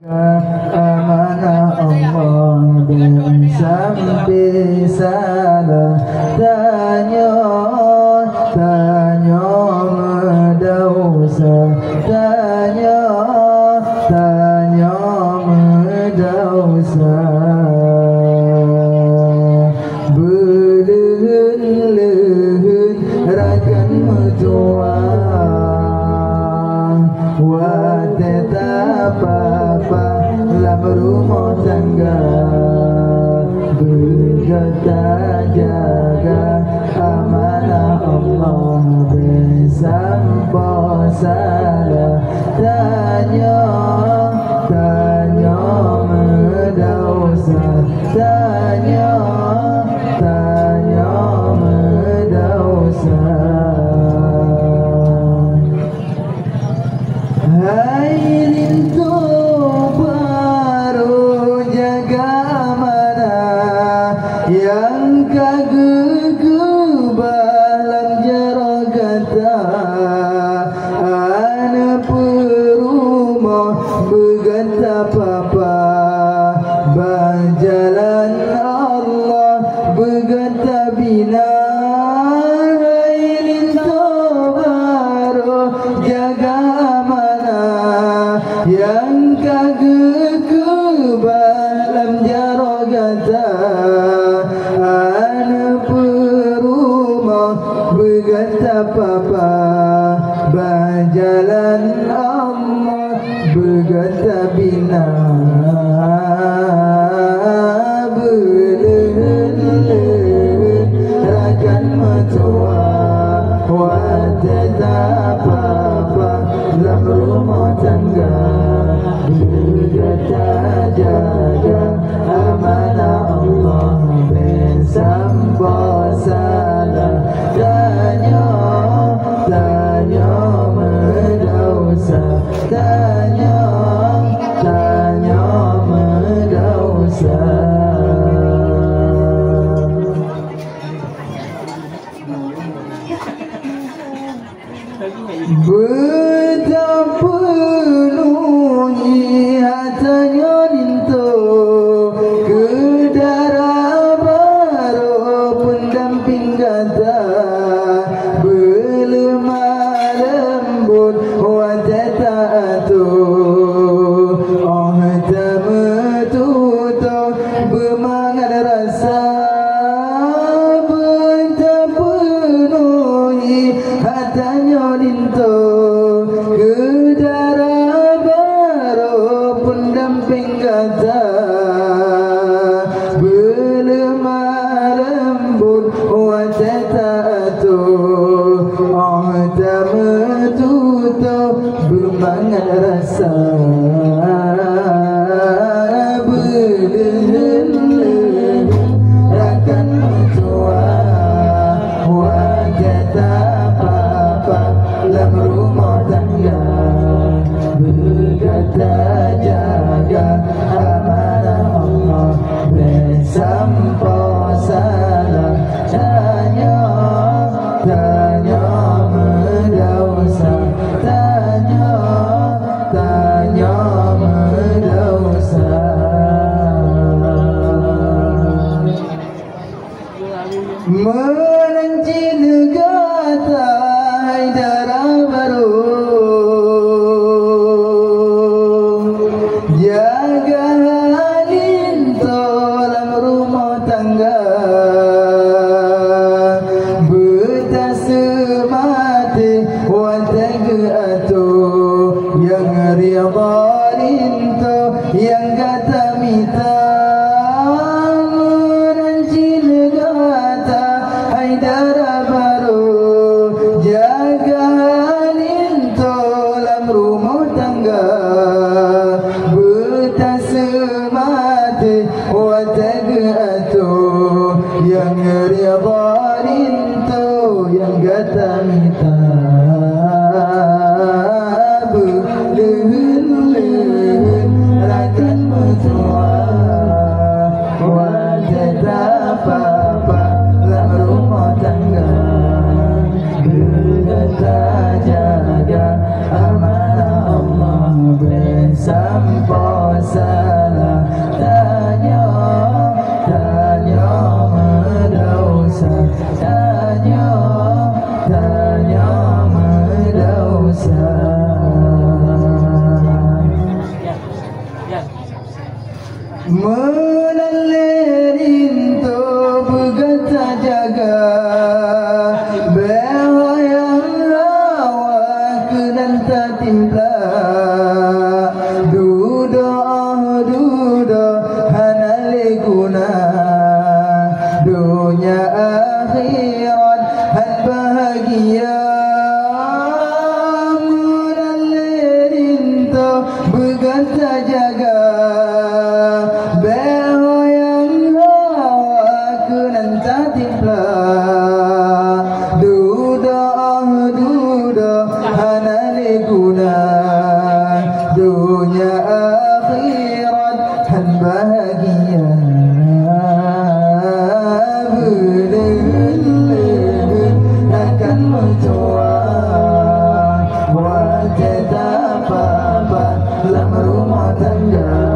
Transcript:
Amanah Allah dan sampai salah tanya medausa tanya medausa belehun rakan menjuang wa tetapa dalam rumah tangga berjaga jaga amanah Allah bersampo salah tanya medausa tanya medausa hai rindu yang kagegubah jero kata anak perumah begata papa berjalan Allah begata bina ilin baru jaga amanah yang kagegubah jero kata berkata papa berjalan Allah berkata bina belehun rakan mentua wateta papa dalam rumah tangga berkata jaga amanah Allah bersampo salah tanya medausa tanya medausa betapa penuhi hatanya rinto kedara baru pendamping kata belemah lembut wajata tu oh tametuto bermangat rasa betapa penuhi hatanya rinto kedara baru pendamping kata belemah lembut wajata tu oh tametuto bermangat rasa belehun rakan mentua wajata papa dalam rumah tangga berkata jaga amanah Allah bersampo salah tanya medausa tanya medausa menanci negata haidara baru jaga halin dalam rumah tangga betasemati watageatu yang riadhalin to yang kata mita menanci negata haidara baru jaga halin dalam rumah tangga betasemati watageatu yang riadhalin to yang kata mita belehun rakan mentua wajata papa dalam rumah tangga berkata jaga amanah Allah bersampo Menalerin tu berkata jaga Bewa yang rawa kenan tak timpla Duda hanale guna Dunia akhirat han bahagia Menalerin tu berkata jaga Dunia akhirat han bahagia Benar akan mentua Wajah tak apa-apa dalam rumah tangga